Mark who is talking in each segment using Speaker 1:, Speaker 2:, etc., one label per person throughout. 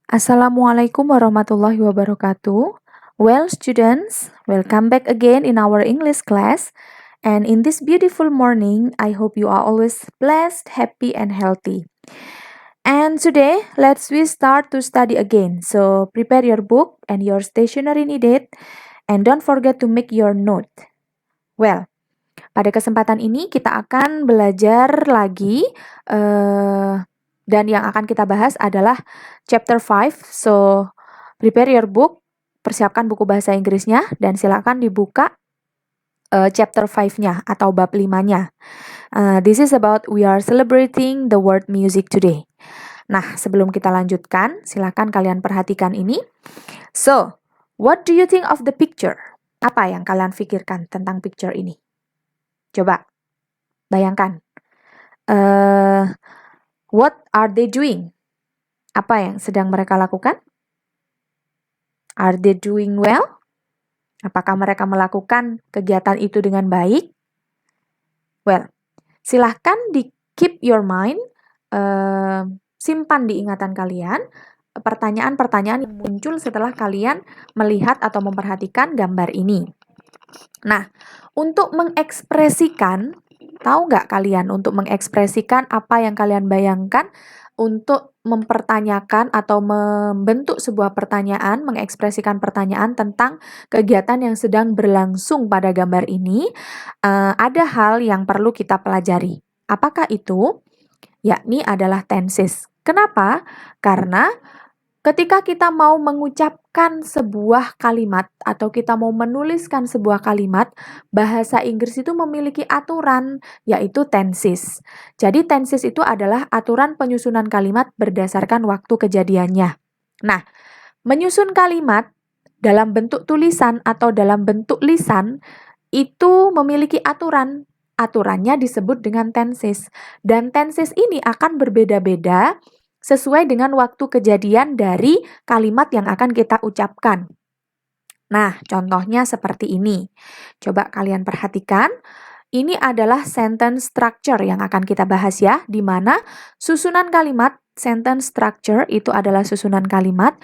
Speaker 1: Assalamualaikum warahmatullahi wabarakatuh. Well, students, welcome back again in our English class. And in this beautiful morning, I hope you are always blessed, happy, and healthy. And today, we start to study again. So, prepare your book and your stationery needed. And don't forget to make your note. Well, pada kesempatan ini kita akan belajar lagi dan yang akan kita bahas adalah chapter 5. So, prepare your book, persiapkan buku bahasa Inggrisnya dan silakan dibuka chapter 5-nya atau bab 5-nya. This is about we are celebrating the word music today. Nah, sebelum kita lanjutkan, silakan kalian perhatikan ini. So, what do you think of the picture? Apa yang kalian pikirkan tentang picture ini? Coba bayangkan. What are they doing? Apa yang sedang mereka lakukan? Are they doing well? Apakah mereka melakukan kegiatan itu dengan baik? Well, silahkan keep your mind, simpan di ingatan kalian pertanyaan-pertanyaan yang muncul setelah kalian melihat atau memperhatikan gambar ini. Nah, untuk mengekspresikan, tahu nggak kalian untuk mengekspresikan apa yang kalian bayangkan untuk mempertanyakan atau membentuk sebuah pertanyaan, mengekspresikan pertanyaan tentang kegiatan yang sedang berlangsung pada gambar ini, ada hal yang perlu kita pelajari. Apakah itu? Yakni adalah tenses. Kenapa? Karena ketika kita mau mengucapkan sebuah kalimat atau kita mau menuliskan sebuah kalimat, bahasa Inggris itu memiliki aturan, yaitu tenses. Jadi tenses itu adalah aturan penyusunan kalimat berdasarkan waktu kejadiannya. Nah, menyusun kalimat dalam bentuk tulisan atau dalam bentuk lisan itu memiliki aturan. Aturannya disebut dengan tenses. Dan tenses ini akan berbeda-beda sesuai dengan waktu kejadian dari kalimat yang akan kita ucapkan. Nah, contohnya seperti ini. Coba kalian perhatikan. Ini adalah sentence structure yang akan kita bahas ya, di mana susunan kalimat, sentence structure itu adalah susunan kalimat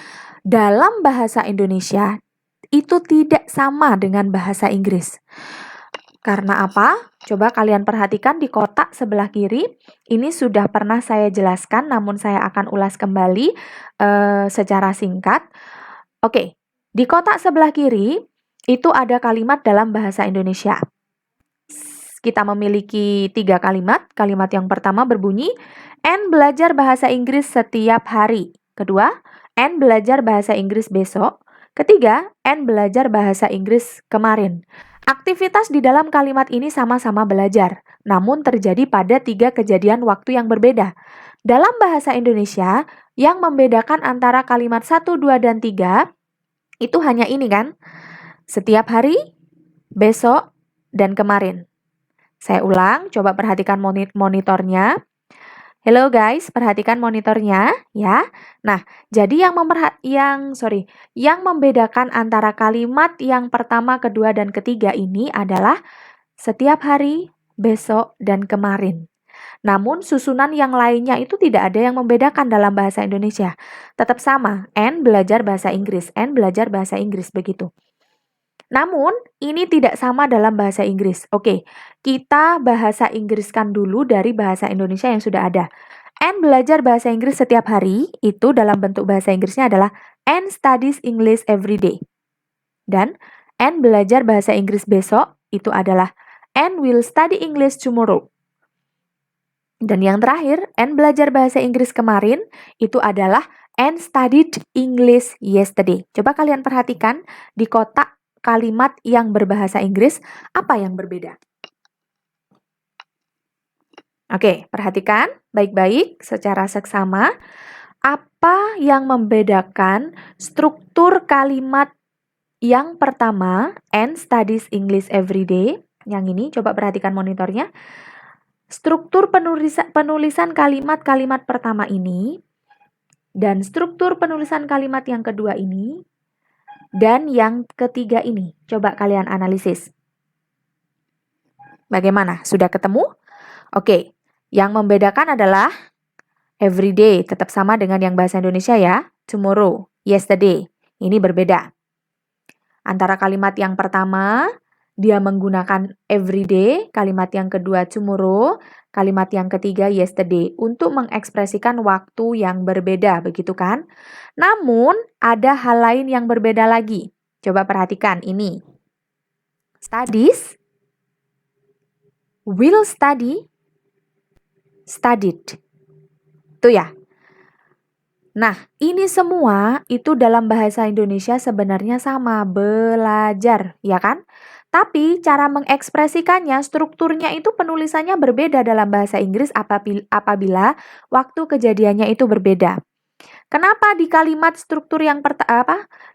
Speaker 1: dalam bahasa Indonesia itu tidak sama dengan bahasa Inggris. Karena apa? Coba kalian perhatikan di kotak sebelah kiri. Ini sudah pernah saya jelaskan, namun saya akan ulas kembali secara singkat. Oke, di kotak sebelah kiri itu ada kalimat dalam bahasa Indonesia. Kita memiliki 3 kalimat. Kalimat yang pertama berbunyi, Anne belajar bahasa Inggris setiap hari. Kedua, Anne belajar bahasa Inggris besok. Ketiga, Anne belajar bahasa Inggris kemarin. Aktivitas di dalam kalimat ini sama-sama belajar, namun terjadi pada 3 kejadian waktu yang berbeda. Dalam bahasa Indonesia, yang membedakan antara kalimat 1, 2, dan 3, itu hanya ini kan? Setiap hari, besok, dan kemarin. Saya ulang, coba perhatikan monitornya. Hello guys, perhatikan monitornya ya. Nah, jadi yang membedakan antara kalimat yang pertama, kedua, dan ketiga ini adalah setiap hari, besok, dan kemarin. Namun susunan yang lainnya itu tidak ada yang membedakan dalam bahasa Indonesia. Tetap sama, Anne belajar bahasa Inggris, Anne belajar bahasa Inggris begitu. Namun, ini tidak sama dalam bahasa Inggris. Oke, kita bahasa Inggriskan dulu dari bahasa Indonesia yang sudah ada. Anne belajar bahasa Inggris setiap hari, itu dalam bentuk bahasa Inggrisnya adalah Anne studies English every day. Dan Anne belajar bahasa Inggris besok, itu adalah Anne will study English tomorrow. Dan yang terakhir, Anne belajar bahasa Inggris kemarin, itu adalah Anne studied English yesterday. Coba kalian perhatikan di kotak kalimat yang berbahasa Inggris, apa yang berbeda? Oke, perhatikan baik-baik secara seksama. Apa yang membedakan struktur kalimat yang pertama, Anne studies English every day. Yang ini, coba perhatikan monitornya. Struktur penulisan kalimat-kalimat pertama ini, dan struktur penulisan kalimat yang kedua ini, dan yang ketiga ini. Coba kalian analisis. Bagaimana? Sudah ketemu? Oke, yang membedakan adalah everyday, tetap sama dengan yang bahasa Indonesia ya. Tomorrow, yesterday. Ini berbeda. Antara kalimat yang pertama, dia menggunakan everyday, kalimat yang kedua tomorrow, kalimat yang ketiga yesterday untuk mengekspresikan waktu yang berbeda, begitu kan? Namun, ada hal lain yang berbeda lagi. Coba perhatikan ini. Studies, will study, studied. Itu ya. Nah, ini semua itu dalam bahasa Indonesia sebenarnya sama, belajar, ya kan? Tapi cara mengekspresikannya, strukturnya itu penulisannya berbeda dalam bahasa Inggris apabila waktu kejadiannya itu berbeda. Kenapa di kalimat struktur yang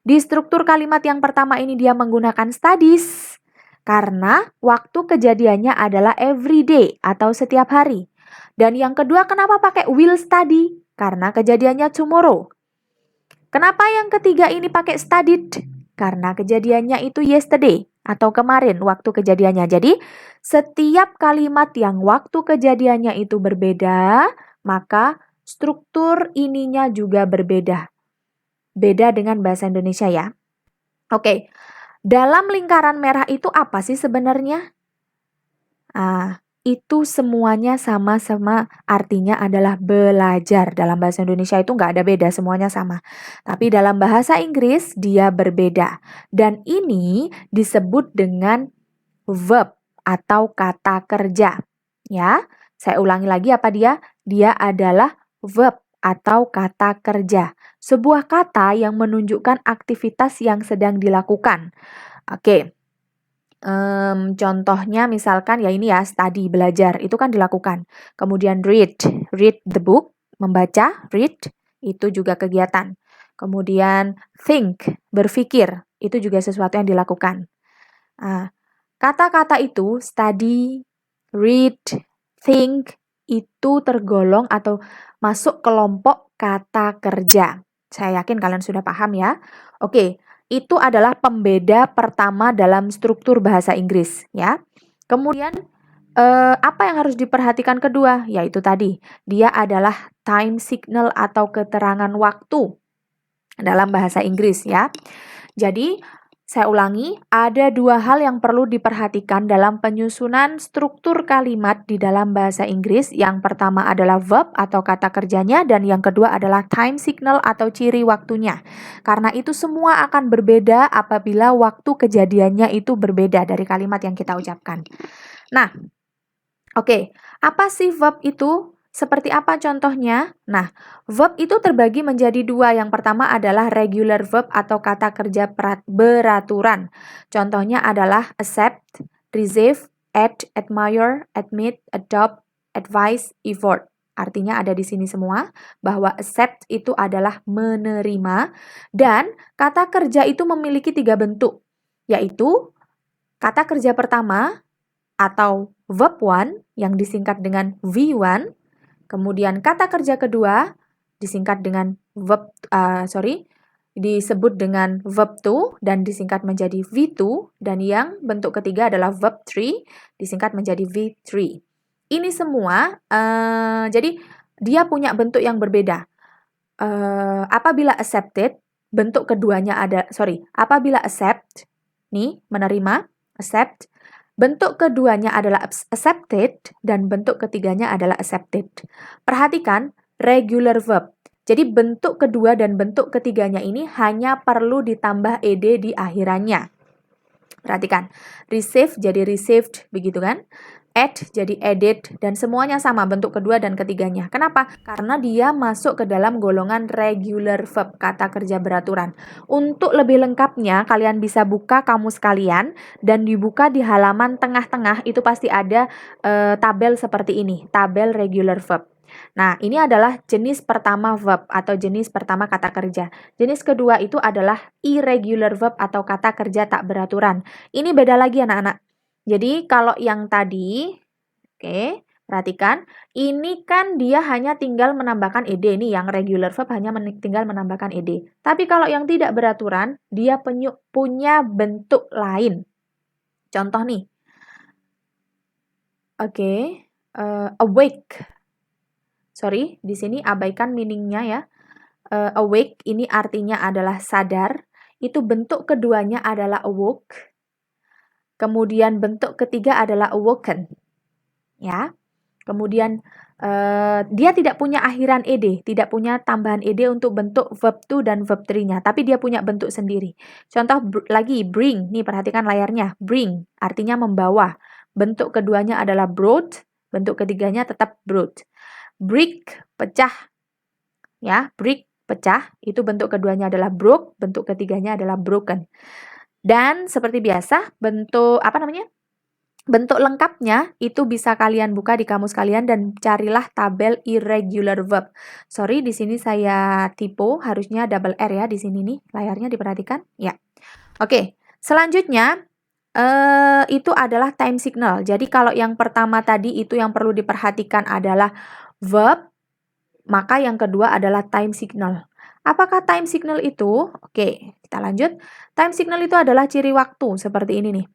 Speaker 1: di struktur kalimat yang pertama ini dia menggunakan studies? Karena waktu kejadiannya adalah every day atau setiap hari. Dan yang kedua, kenapa pakai will study? Karena kejadiannya tomorrow. Kenapa yang ketiga ini pakai studied? Karena kejadiannya itu yesterday atau kemarin waktu kejadiannya. Jadi, setiap kalimat yang waktu kejadiannya itu berbeda, maka struktur ininya juga berbeda. Beda dengan bahasa Indonesia ya. Oke, dalam lingkaran merah itu apa sih sebenarnya? Itu semuanya sama-sama artinya adalah belajar. Dalam bahasa Indonesia itu nggak ada beda, semuanya sama. Tapi dalam bahasa Inggris dia berbeda. Dan ini disebut dengan verb atau kata kerja. Ya, saya ulangi lagi apa dia? Dia adalah verb atau kata kerja. Sebuah kata yang menunjukkan aktivitas yang sedang dilakukan. Oke. Contohnya misalkan ya ini ya, study, belajar, itu kan dilakukan. Kemudian read the book, membaca, read, itu juga kegiatan. Kemudian think, berpikir, itu juga sesuatu yang dilakukan. Kata-kata itu, study, read, think, itu tergolong atau masuk kelompok kata kerja. Saya yakin kalian sudah paham ya. Oke. Itu adalah pembeda pertama dalam struktur bahasa Inggris ya. Kemudian apa yang harus diperhatikan kedua? Yaitu tadi, dia adalah time signal atau keterangan waktu dalam bahasa Inggris ya. Jadi, saya ulangi, ada dua hal yang perlu diperhatikan dalam penyusunan struktur kalimat di dalam bahasa Inggris. Yang pertama adalah verb atau kata kerjanya, dan yang kedua adalah time signal atau ciri waktunya. Karena itu semua akan berbeda apabila waktu kejadiannya itu berbeda dari kalimat yang kita ucapkan. Nah, oke, apa sih verb itu? Seperti apa contohnya? Nah, verb itu terbagi menjadi dua. Yang pertama adalah regular verb atau kata kerja beraturan. Contohnya adalah accept, receive, add, admire, admit, adopt, advise, effort. Artinya ada di sini semua bahwa accept itu adalah menerima dan kata kerja itu memiliki 3 bentuk, yaitu kata kerja pertama atau verb one yang disingkat dengan V1. Kemudian kata kerja kedua disingkat dengan disebut dengan verb to dan disingkat menjadi V2, dan yang bentuk ketiga adalah verb 3 disingkat menjadi V3. Ini semua jadi dia punya bentuk yang berbeda. Apabila accepted, bentuk keduanya apabila accept, nih menerima, accept, bentuk keduanya adalah accepted dan bentuk ketiganya adalah accepted. Perhatikan regular verb. Jadi bentuk kedua dan bentuk ketiganya ini hanya perlu ditambah ed di akhirannya. Perhatikan, receive jadi received, begitu kan? Add jadi added, dan semuanya sama bentuk kedua dan ketiganya. Kenapa? Karena dia masuk ke dalam golongan regular verb, kata kerja beraturan. Untuk lebih lengkapnya, kalian bisa buka kamus kalian dan dibuka di halaman tengah-tengah, itu pasti ada tabel seperti ini, tabel regular verb. Nah, ini adalah jenis pertama verb atau jenis pertama kata kerja. Jenis kedua itu adalah irregular verb atau kata kerja tak beraturan. Ini beda lagi anak-anak. Jadi kalau yang tadi, oke, perhatikan, ini kan dia hanya tinggal menambahkan ed, nih yang regular verb hanya tinggal menambahkan ed. Tapi kalau yang tidak beraturan, dia punya bentuk lain. Contoh nih, Oke, awake. Sorry, di sini abaikan meaning-nya ya. Awake ini artinya adalah sadar. Itu bentuk keduanya adalah awoke. Kemudian bentuk ketiga adalah awoken. Ya. Kemudian dia tidak punya akhiran ed, tidak punya tambahan ed untuk bentuk verb to dan verb 3-nya, tapi dia punya bentuk sendiri. Contoh lagi, bring. Nih perhatikan layarnya. Bring artinya membawa. Bentuk keduanya adalah brought, bentuk ketiganya tetap brought. Break, pecah. Ya, break, pecah. Itu bentuk keduanya adalah broke, bentuk ketiganya adalah broken. Dan seperti biasa, bentuk apa namanya? Bentuk lengkapnya itu bisa kalian buka di kamus kalian dan carilah tabel irregular verb. Sorry, di sini saya typo, harusnya double R ya di sini nih, layarnya diperhatikan. Ya. Oke, selanjutnya itu adalah time signal. Jadi kalau yang pertama tadi itu yang perlu diperhatikan adalah verb, maka yang kedua adalah time signal. Apakah time signal itu? Oke, kita lanjut. Time signal itu adalah ciri waktu seperti ini nih.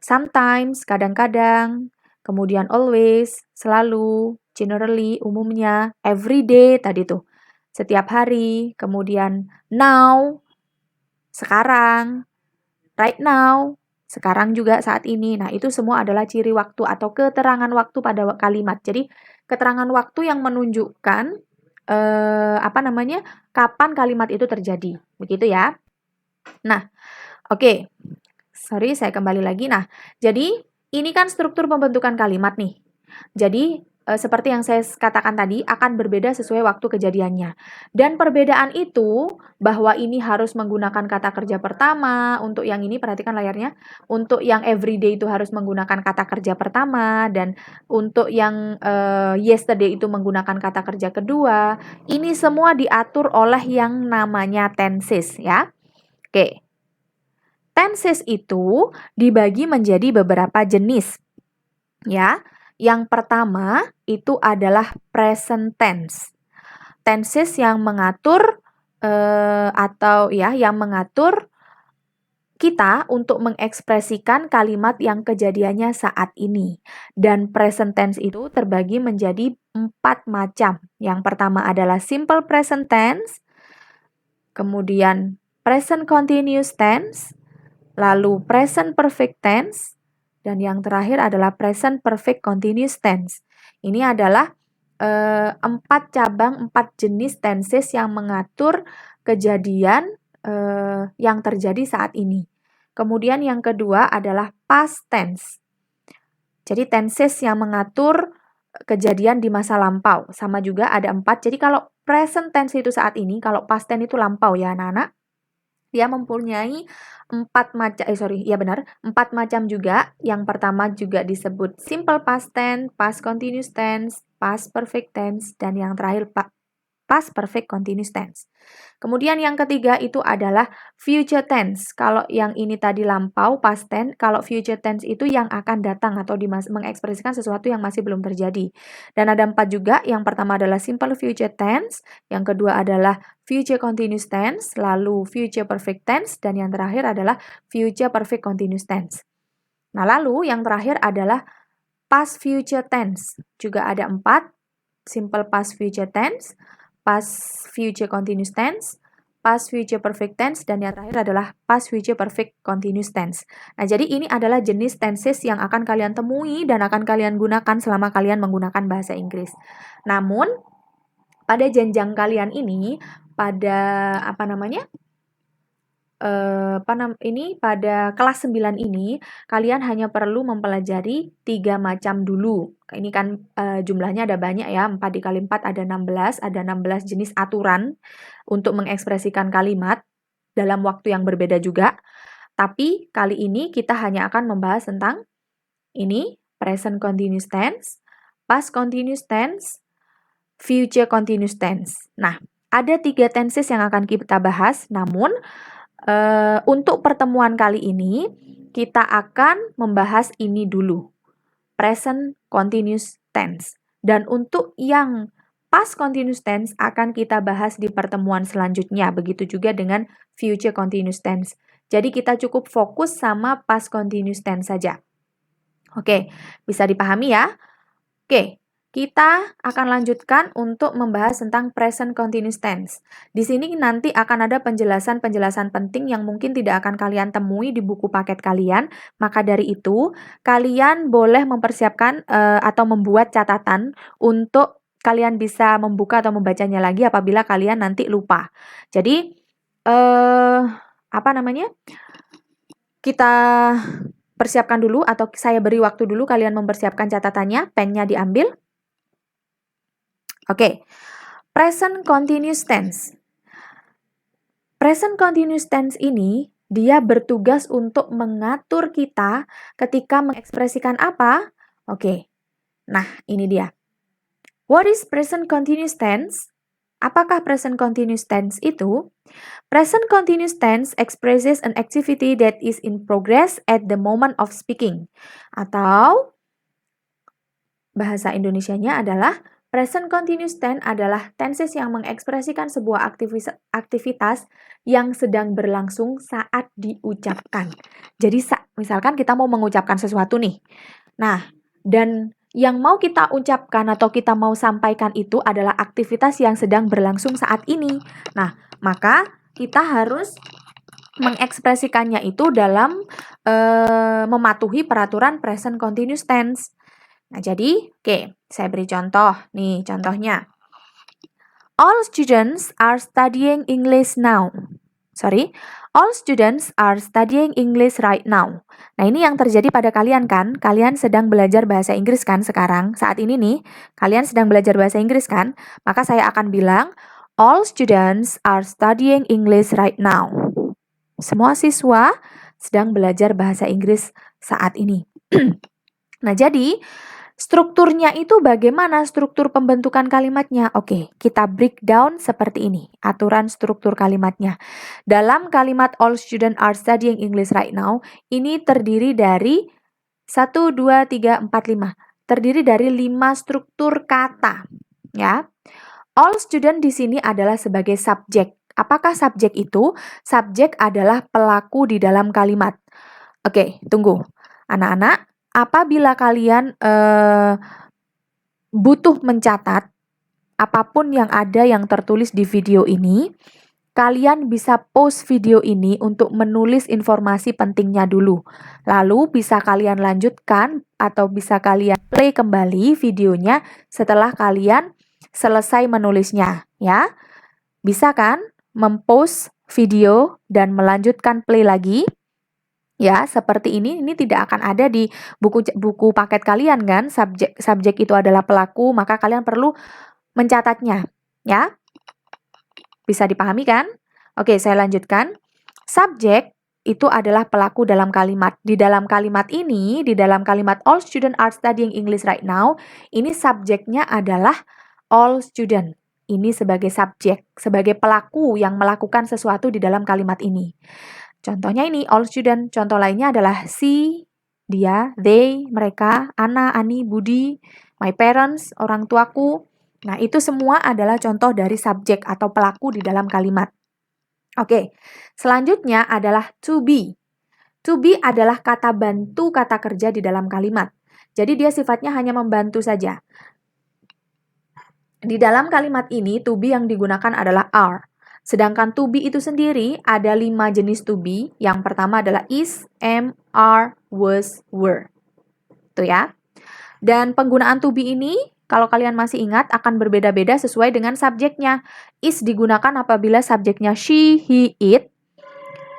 Speaker 1: Sometimes, kadang-kadang, kemudian always, selalu, generally, umumnya, every day tadi tuh. Setiap hari, kemudian now, sekarang, right now, sekarang juga saat ini. Nah, itu semua adalah ciri waktu atau keterangan waktu pada kalimat. Jadi, keterangan waktu yang menunjukkan kapan kalimat itu terjadi. Begitu ya. Nah, oke. Sorry, saya kembali lagi. Nah, jadi ini kan struktur pembentukan kalimat nih. Jadi, seperti yang saya katakan tadi, akan berbeda sesuai waktu kejadiannya. Dan perbedaan itu, bahwa ini harus menggunakan kata kerja pertama, untuk yang ini perhatikan layarnya, untuk yang everyday itu harus menggunakan kata kerja pertama, dan untuk yang yesterday itu menggunakan kata kerja kedua, ini semua diatur oleh yang namanya tenses ya. Oke. Tenses itu dibagi menjadi beberapa jenis. Ya. Yang pertama itu adalah present tense. Tenses yang mengatur yang mengatur kita untuk mengekspresikan kalimat yang kejadiannya saat ini. Dan present tense itu terbagi menjadi 4 macam. Yang pertama adalah simple present tense, kemudian present continuous tense, lalu present perfect tense, dan yang terakhir adalah present perfect continuous tense. Ini adalah 4 cabang, 4 jenis tenses yang mengatur kejadian yang terjadi saat ini. Kemudian yang kedua adalah past tense. Jadi tenses yang mengatur kejadian di masa lampau. Sama juga ada 4. Jadi kalau present tense itu saat ini, kalau past tense itu lampau ya anak-anak. Dia mempunyai 4 macam juga. Yang pertama juga disebut simple past tense, past continuous tense, past perfect tense, dan yang terakhir past perfect continuous tense. Kemudian yang ketiga itu adalah future tense. Kalau yang ini tadi lampau, past tense, kalau future tense itu yang akan datang atau mengekspresikan sesuatu yang masih belum terjadi. Dan ada 4 juga. Yang pertama adalah simple future tense, yang kedua adalah future continuous tense, lalu future perfect tense, dan yang terakhir adalah future perfect continuous tense. Nah, lalu yang terakhir adalah past future tense. Juga ada 4, simple past future tense, past future continuous tense, past future perfect tense, dan yang terakhir adalah past future perfect continuous tense. Nah, jadi ini adalah jenis tenses yang akan kalian temui dan akan kalian gunakan selama kalian menggunakan bahasa Inggris. Namun, pada jenjang kalian ini, pada pada kelas 9 ini, kalian hanya perlu mempelajari 3 macam dulu. Ini kan jumlahnya ada banyak ya, 4 dikali 4 ada 16 jenis aturan untuk mengekspresikan kalimat dalam waktu yang berbeda juga. Tapi kali ini kita hanya akan membahas tentang ini, present continuous tense, past continuous tense, future continuous tense. Nah, ada 3 tenses yang akan kita bahas, namun untuk pertemuan kali ini, kita akan membahas ini dulu, present continuous tense. Dan untuk yang past continuous tense akan kita bahas di pertemuan selanjutnya, begitu juga dengan future continuous tense. Jadi kita cukup fokus sama past continuous tense saja. Oke, bisa dipahami ya? Oke, kita akan lanjutkan untuk membahas tentang present continuous tense. Di sini nanti akan ada penjelasan-penjelasan penting yang mungkin tidak akan kalian temui di buku paket kalian. Maka dari itu, kalian boleh mempersiapkan atau membuat catatan untuk kalian bisa membuka atau membacanya lagi apabila kalian nanti lupa. Jadi, apa namanya? Kita persiapkan dulu atau saya beri waktu dulu kalian mempersiapkan catatannya, pennya diambil. Oke, present continuous tense. Present continuous tense ini dia bertugas untuk mengatur kita ketika mengekspresikan apa? Oke, nah ini dia. What is present continuous tense? Apakah present continuous tense itu? Present continuous tense expresses an activity that is in progress at the moment of speaking. Atau bahasa Indonesianya adalah present continuous tense adalah tenses yang mengekspresikan sebuah aktivitas yang sedang berlangsung saat diucapkan. Jadi misalkan kita mau mengucapkan sesuatu nih. Nah, dan yang mau kita ucapkan atau kita mau sampaikan itu adalah aktivitas yang sedang berlangsung saat ini. Nah, maka kita harus mengekspresikannya itu dalam mematuhi peraturan present continuous tense. Nah, jadi, oke, saya beri contoh. Nih, contohnya. All students are studying English now. All students are studying English right now. Nah, ini yang terjadi pada kalian kan? Kalian sedang belajar bahasa Inggris kan sekarang? Saat ini nih, kalian sedang belajar bahasa Inggris kan? Maka saya akan bilang, all students are studying English right now. Semua siswa sedang belajar bahasa Inggris saat ini. Nah, jadi strukturnya itu bagaimana struktur pembentukan kalimatnya? Oke, kita breakdown seperti ini, aturan struktur kalimatnya. Dalam kalimat all students are studying English right now, ini terdiri dari 1, 2, 3, 4, 5. Terdiri dari 5 struktur kata, ya. All student di sini adalah sebagai subjek. Apakah subjek itu? Subjek adalah pelaku di dalam kalimat. Oke, tunggu. Anak-anak, apabila kalian butuh mencatat apapun yang ada yang tertulis di video ini, kalian bisa pause video ini untuk menulis informasi pentingnya dulu. Lalu bisa kalian lanjutkan atau bisa kalian play kembali videonya setelah kalian selesai menulisnya, ya. Bisa kan mempause video dan melanjutkan play lagi? Ya, seperti ini tidak akan ada di buku paket kalian kan? Subjek itu adalah pelaku, maka kalian perlu mencatatnya, ya. Bisa dipahami kan? Oke, saya lanjutkan. Subjek itu adalah pelaku dalam kalimat. Di dalam kalimat ini, di dalam kalimat all students are studying English right now, ini subjeknya adalah all student. Ini sebagai subjek, sebagai pelaku yang melakukan sesuatu di dalam kalimat ini. Contohnya ini, all student. Contoh lainnya adalah she, dia, they, mereka, Ana, Ani, Budi, my parents, orang tuaku. Nah, itu semua adalah contoh dari subjek atau pelaku di dalam kalimat. Oke, selanjutnya adalah to be. To be adalah kata bantu kata kerja di dalam kalimat. Jadi dia sifatnya hanya membantu saja. Di dalam kalimat ini, to be yang digunakan adalah are. Sedangkan to be itu sendiri ada 5 jenis to be. Yang pertama adalah is, am, are, was, were. Tuh ya. Dan penggunaan to be ini, kalau kalian masih ingat, akan berbeda-beda sesuai dengan subjeknya. Is digunakan apabila subjeknya she, he, it.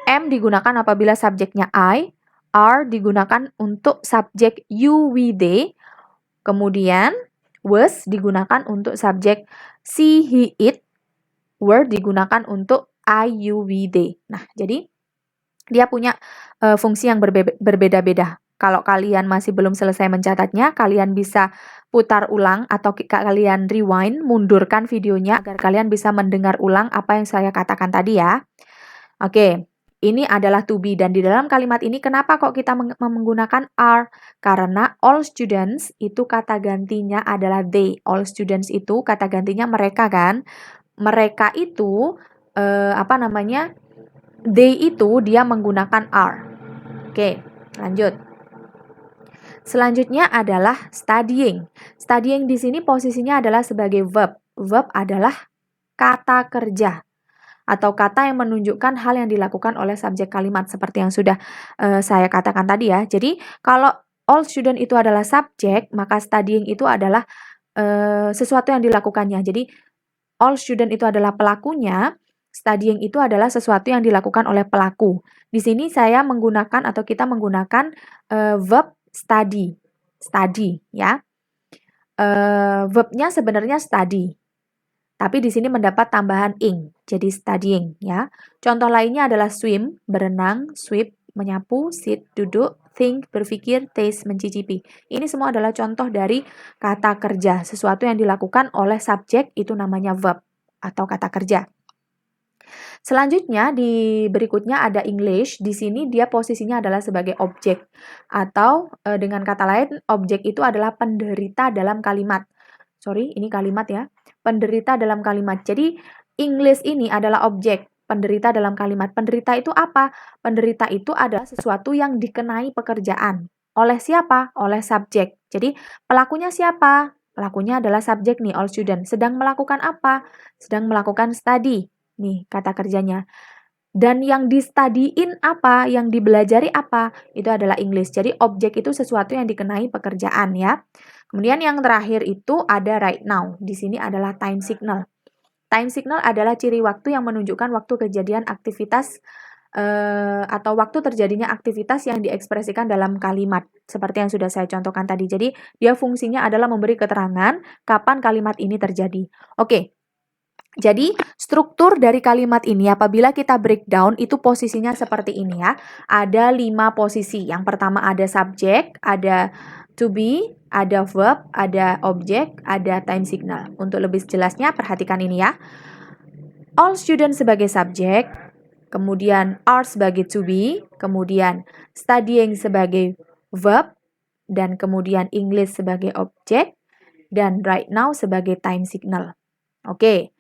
Speaker 1: Am digunakan apabila subjeknya I. Are digunakan untuk subjek you, we, they. Kemudian was digunakan untuk subjek she, he, it. Were digunakan untuk I, you, we, they. Nah, jadi dia punya fungsi yang berbeda-beda. Kalau kalian masih belum selesai mencatatnya, kalian bisa putar ulang atau kalian rewind, mundurkan videonya agar kalian bisa mendengar ulang apa yang saya katakan tadi ya. Oke, ini adalah to be dan di dalam kalimat ini kenapa kok kita menggunakan are? Karena all students itu kata gantinya adalah they. All students itu kata gantinya mereka kan? Mereka itu they itu dia menggunakan are. Oke, lanjut. Selanjutnya adalah studying. Studying di sini posisinya adalah sebagai verb. Verb adalah kata kerja atau kata yang menunjukkan hal yang dilakukan oleh subjek kalimat seperti yang sudah saya katakan tadi ya. Jadi kalau all student itu adalah subjek, maka studying itu adalah sesuatu yang dilakukannya. Jadi all student itu adalah pelakunya, studying itu adalah sesuatu yang dilakukan oleh pelaku. Di sini saya menggunakan atau kita menggunakan verb study. Study ya. Verbnya sebenarnya study. Tapi di sini mendapat tambahan ing, jadi studying ya. Contoh lainnya adalah swim, berenang, sweep, menyapu, sit, duduk, think, berpikir, taste, mencicipi. Ini semua adalah contoh dari kata kerja, sesuatu yang dilakukan oleh subjek itu namanya verb atau kata kerja. Selanjutnya di berikutnya ada English. Di sini dia posisinya adalah sebagai objek atau dengan kata lain objek itu adalah penderita dalam kalimat. Sorry, ini kalimat ya. Penderita dalam kalimat. Jadi English ini adalah objek penderita dalam kalimat. Penderita itu apa? Penderita itu adalah sesuatu yang dikenai pekerjaan. Oleh siapa? Oleh subjek. Jadi pelakunya siapa? Pelakunya adalah subjek nih, all student. Sedang melakukan apa? Sedang melakukan study. Nih kata kerjanya. Dan yang di-study-in apa? Yang dibelajari apa? Itu adalah English. Jadi objek itu sesuatu yang dikenai pekerjaan ya. Kemudian yang terakhir itu ada right now. Di sini adalah time signal. Time signal adalah ciri waktu yang menunjukkan waktu kejadian aktivitas atau waktu terjadinya aktivitas yang diekspresikan dalam kalimat. Seperti yang sudah saya contohkan tadi. Jadi dia fungsinya adalah memberi keterangan kapan kalimat ini terjadi. Oke. Jadi struktur dari kalimat ini apabila kita breakdown itu posisinya seperti ini ya. Ada 5 posisi. Yang pertama ada subjek, ada to be, ada verb, ada objek, ada time signal. Untuk lebih jelasnya perhatikan ini ya. All student sebagai subjek, kemudian are sebagai to be, kemudian studying sebagai verb, dan kemudian English sebagai objek, dan right now sebagai time signal. Oke.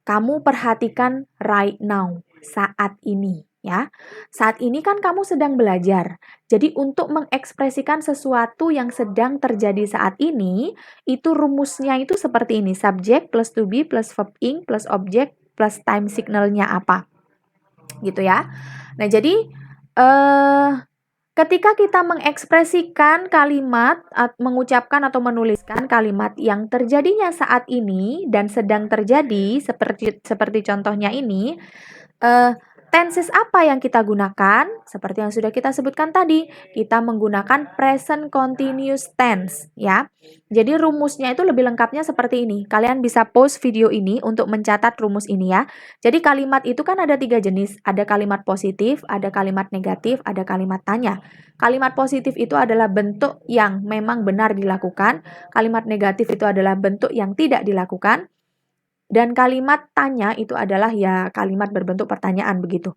Speaker 1: Kamu perhatikan right now, saat ini ya. Saat ini kan kamu sedang belajar. Jadi untuk mengekspresikan sesuatu yang sedang terjadi saat ini, itu rumusnya itu seperti ini. Subjek plus to be plus verb ing plus objek plus time signalnya apa. Gitu ya. Nah, jadi ketika kita mengekspresikan kalimat, mengucapkan atau menuliskan kalimat yang terjadinya saat ini dan sedang terjadi, seperti contohnya ini, tenses apa yang kita gunakan? Seperti yang sudah kita sebutkan tadi, kita menggunakan present continuous tense, ya. Jadi rumusnya itu lebih lengkapnya seperti ini. Kalian bisa pause video ini untuk mencatat rumus ini ya. Jadi kalimat itu kan ada 3 jenis. Ada kalimat positif, ada kalimat negatif, ada kalimat tanya. Kalimat positif itu adalah bentuk yang memang benar dilakukan. Kalimat negatif itu adalah bentuk yang tidak dilakukan. Dan kalimat tanya itu adalah ya kalimat berbentuk pertanyaan begitu.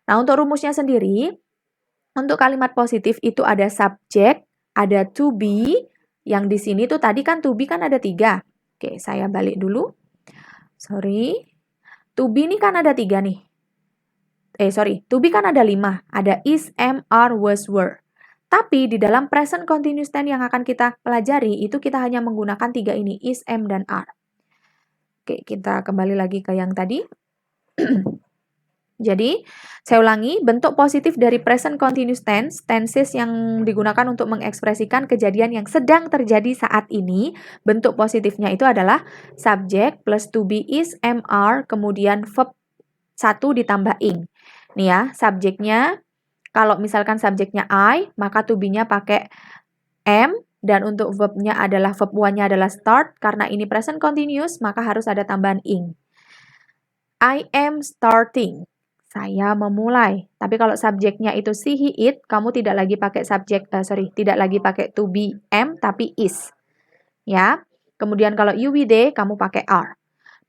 Speaker 1: Nah, untuk rumusnya sendiri, untuk kalimat positif itu ada subjek, ada to be, yang di sini tuh tadi kan to be kan ada 3. Oke, saya balik dulu. Sorry. To be ini kan ada 3 nih. To be kan ada 5. Ada is, am, are, was, were. Tapi di dalam present continuous tense yang akan kita pelajari, itu kita hanya menggunakan 3 ini, is, am, dan are. Oke, kita kembali lagi ke yang tadi. Jadi, saya ulangi, bentuk positif dari present continuous tense, tenses yang digunakan untuk mengekspresikan kejadian yang sedang terjadi saat ini, bentuk positifnya itu adalah subjek plus to be is, am, are, kemudian verb 1 ditambah ing. Nih ya, subjeknya, kalau misalkan subjeknya I, maka to be-nya pakai am, dan untuk verbnya adalah, verb 1-nya adalah start, karena ini present continuous, maka harus ada tambahan ing. I am starting. Saya memulai. Tapi kalau subjeknya itu she, he, it, kamu tidak lagi pakai tidak lagi pakai to be, am, tapi is. Ya. Kemudian kalau you, we, they, kamu pakai are.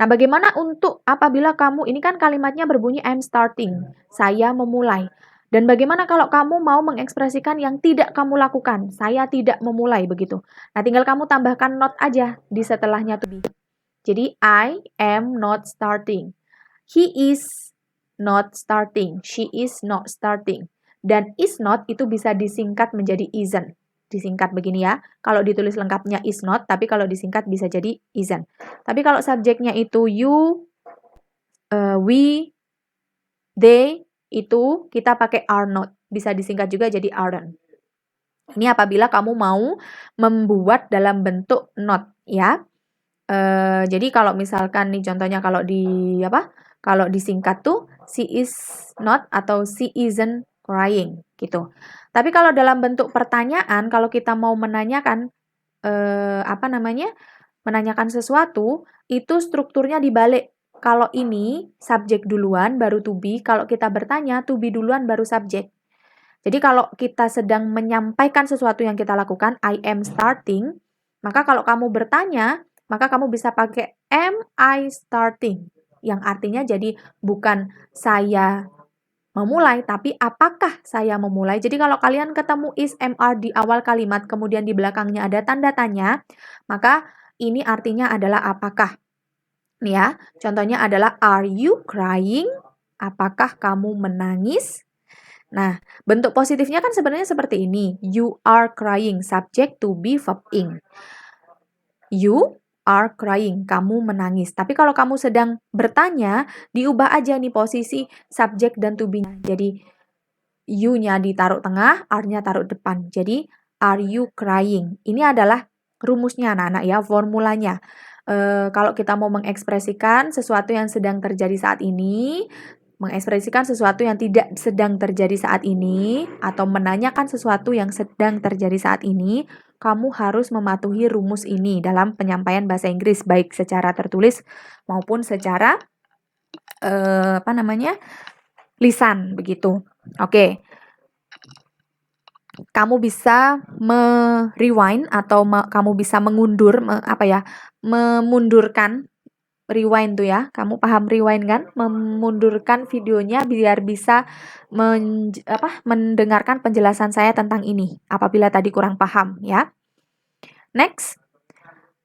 Speaker 1: Nah, bagaimana untuk apabila kamu, ini kan kalimatnya berbunyi I'm starting. Saya memulai. Dan bagaimana kalau kamu mau mengekspresikan yang tidak kamu lakukan? Saya tidak memulai, begitu. Nah, tinggal kamu tambahkan not aja di setelahnya to be. Jadi, I am not starting. He is not starting. She is not starting. Dan is not itu bisa disingkat menjadi isn't. disingkat begini ya. Kalau ditulis lengkapnya is not, tapi kalau disingkat bisa jadi isn't. Tapi kalau subjeknya itu you, we, they, itu kita pakai are not. Bisa disingkat juga jadi aren't. Ini apabila kamu mau membuat dalam bentuk not ya. Jadi kalau misalkan nih contohnya kalau kalau disingkat tuh she is not atau she isn't crying gitu. Tapi kalau dalam bentuk pertanyaan, kalau kita mau menanyakan menanyakan sesuatu, itu strukturnya dibalik. Kalau ini subjek duluan baru to be, kalau kita bertanya to be duluan baru subjek. Jadi kalau kita sedang menyampaikan sesuatu yang kita lakukan, I am starting, maka kalau kamu bertanya, maka kamu bisa pakai am I starting, yang artinya jadi bukan saya memulai, tapi apakah saya memulai. Jadi kalau kalian ketemu is, mr di awal kalimat, kemudian di belakangnya ada tanda tanya, maka ini artinya adalah apakah. Nih ya, contohnya adalah are you crying? Apakah kamu menangis? Nah, bentuk positifnya kan sebenarnya seperti ini. You are crying, subject to be verb ing. You are crying, kamu menangis. Tapi kalau kamu sedang bertanya, diubah aja nih posisi subject dan to be. Jadi, you-nya ditaruh tengah, are-nya taruh depan. Jadi, are you crying? Ini adalah rumusnya anak-anak ya, formulanya. Kalau kita mau mengekspresikan sesuatu yang sedang terjadi saat ini, mengekspresikan sesuatu yang tidak sedang terjadi saat ini, atau menanyakan sesuatu yang sedang terjadi saat ini, kamu harus mematuhi rumus ini dalam penyampaian bahasa Inggris, baik secara tertulis maupun secara lisan begitu. Oke. Kamu bisa rewind atau kamu bisa mengundur memundurkan. Rewind tuh ya, kamu paham rewind kan? Memundurkan videonya biar bisa mendengarkan penjelasan saya tentang ini apabila tadi kurang paham ya. Next,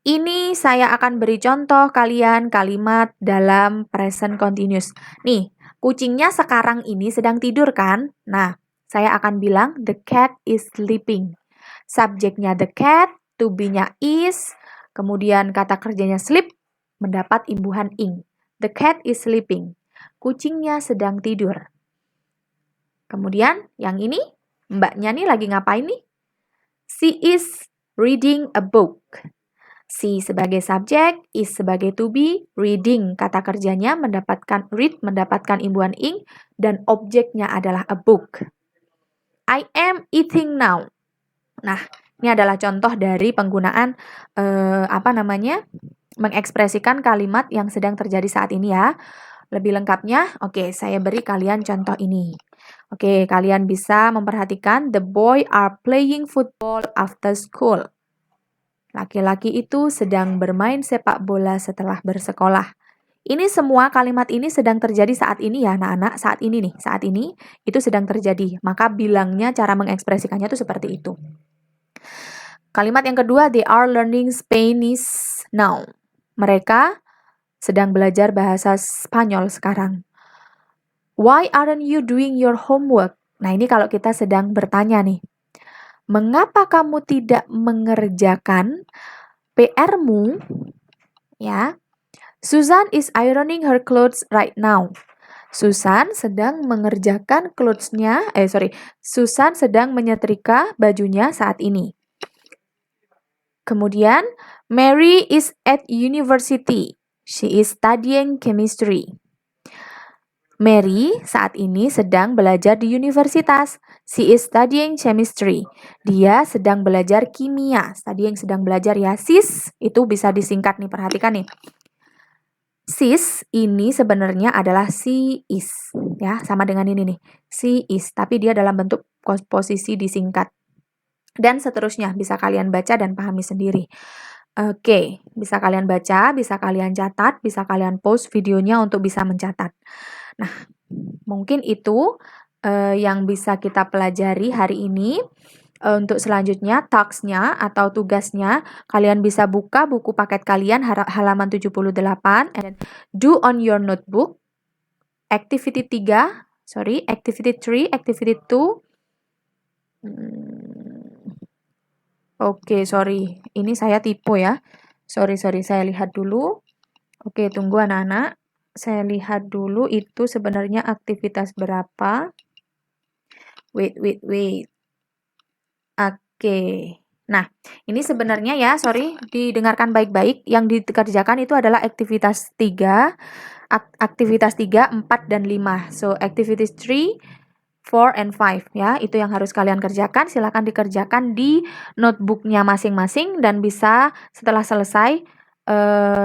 Speaker 1: ini saya akan beri contoh kalian kalimat dalam present continuous. Nih, kucingnya sekarang ini sedang tidur kan? Nah, saya akan bilang the cat is sleeping. Subjeknya the cat, to be-nya is, kemudian kata kerjanya sleep, mendapat imbuhan ing. The cat is sleeping. Kucingnya sedang tidur. Kemudian yang ini, mbaknya nih lagi ngapain nih? She is reading a book. She sebagai subjek, is sebagai to be, reading kata kerjanya mendapatkan imbuhan ing, dan objeknya adalah a book. I am eating now. Nah, ini adalah contoh dari penggunaan mengekspresikan kalimat yang sedang terjadi saat ini ya. Lebih lengkapnya, oke, saya beri kalian contoh ini. Oke, kalian bisa memperhatikan the boy are playing football after school. Laki-laki itu sedang bermain sepak bola setelah bersekolah. Ini semua kalimat ini sedang terjadi saat ini ya anak-anak, saat ini itu sedang terjadi. Maka bilangnya cara mengekspresikannya itu seperti itu. Kalimat yang kedua, they are learning Spanish now. Mereka sedang belajar bahasa Spanyol sekarang. Why aren't you doing your homework? Nah, ini kalau kita sedang bertanya nih. Mengapa kamu tidak mengerjakan PR-mu? Ya. Susan is ironing her clothes right now. Susan sedang mengerjakan Susan sedang menyetrika bajunya saat ini. Kemudian, Mary is at university. She is studying chemistry. Mary saat ini sedang belajar di universitas. She is studying chemistry. Dia sedang belajar kimia. Tadi yang sedang belajar ya. Sis, itu bisa disingkat nih, perhatikan nih. Sis ini sebenarnya adalah she is. Ya, sama dengan ini nih. She is, tapi dia dalam bentuk posisi disingkat. Dan seterusnya, bisa kalian baca dan pahami sendiri. Oke, bisa kalian baca, bisa kalian catat, bisa kalian post videonya untuk bisa mencatat. Nah, mungkin itu yang bisa kita pelajari hari ini. Untuk selanjutnya, tasks-nya atau tugasnya, kalian bisa buka buku paket kalian halaman 78 and do on your notebook. Activity 3, activity 3, activity 2. Oke, sorry. Ini saya tipu ya. Sorry, saya lihat dulu. Oke, tunggu anak-anak. Saya lihat dulu itu sebenarnya aktivitas berapa. Wait. Oke. Nah, ini sebenarnya ya, sorry, didengarkan baik-baik. Yang dikerjakan itu adalah aktivitas 3, 4, dan 5. So, activities 3, 4, and 5 ya. Itu yang harus kalian kerjakan. Silakan dikerjakan di notebooknya masing-masing dan bisa setelah selesai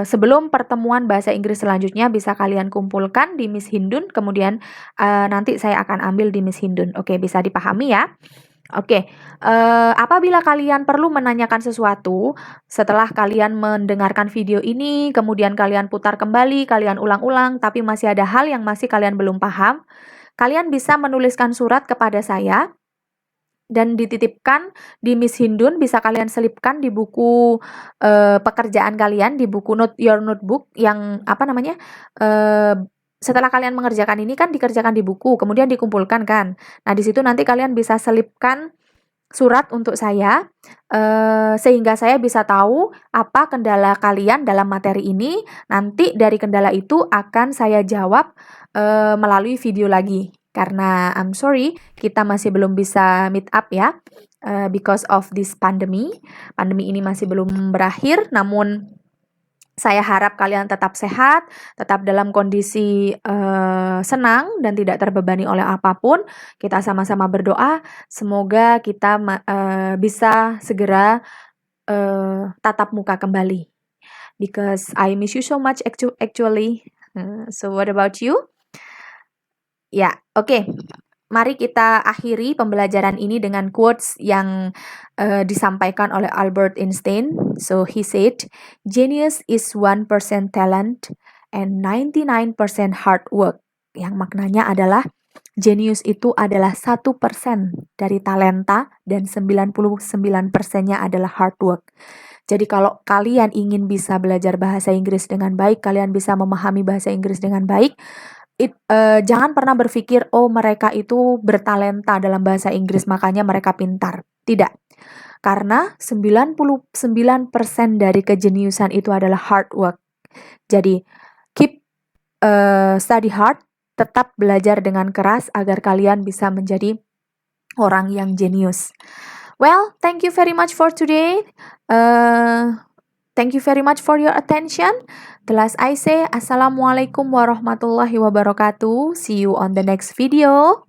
Speaker 1: sebelum pertemuan bahasa Inggris selanjutnya bisa kalian kumpulkan di Miss Hindun. Kemudian nanti saya akan ambil di Miss Hindun. Oke, bisa dipahami ya? Oke, apabila kalian perlu menanyakan sesuatu setelah kalian mendengarkan video ini, kemudian kalian putar kembali, kalian ulang-ulang, tapi masih ada hal yang masih kalian belum paham, kalian bisa menuliskan surat kepada saya dan dititipkan di Miss Hindun, bisa kalian selipkan di buku pekerjaan kalian, di buku your notebook yang apa namanya? Setelah kalian mengerjakan ini kan dikerjakan di buku, kemudian dikumpulkan kan. Nah, di situ nanti kalian bisa selipkan surat untuk saya, sehingga saya bisa tahu apa kendala kalian dalam materi ini. Nanti dari kendala itu akan saya jawab melalui video lagi. Karena I'm sorry, kita masih belum bisa meet up ya, because of this pandemi. Pandemi ini masih belum berakhir, namun saya harap kalian tetap sehat, tetap dalam kondisi senang dan tidak terbebani oleh apapun. Kita sama-sama berdoa, semoga kita bisa segera tatap muka kembali. Because I miss you so much actually. So what about you? Ya, oke. Mari kita akhiri pembelajaran ini dengan quotes yang disampaikan oleh Albert Einstein. So he said, "Genius is 1% talent and 99% hard work." Yang maknanya adalah genius itu adalah 1% dari talenta dan 99%-nya adalah hard work. Jadi kalau kalian ingin bisa belajar bahasa Inggris dengan baik, kalian bisa memahami bahasa Inggris dengan baik, jangan pernah berpikir, oh mereka itu bertalenta dalam bahasa Inggris, makanya mereka pintar. Tidak. Karena 99% dari kejeniusan itu adalah hard work. Jadi, keep study hard, tetap belajar dengan keras agar kalian bisa menjadi orang yang jenius. Well, thank you very much for today. Thank you very much for your attention. The last I say, Assalamualaikum warahmatullahi wabarakatuh. See you on the next video.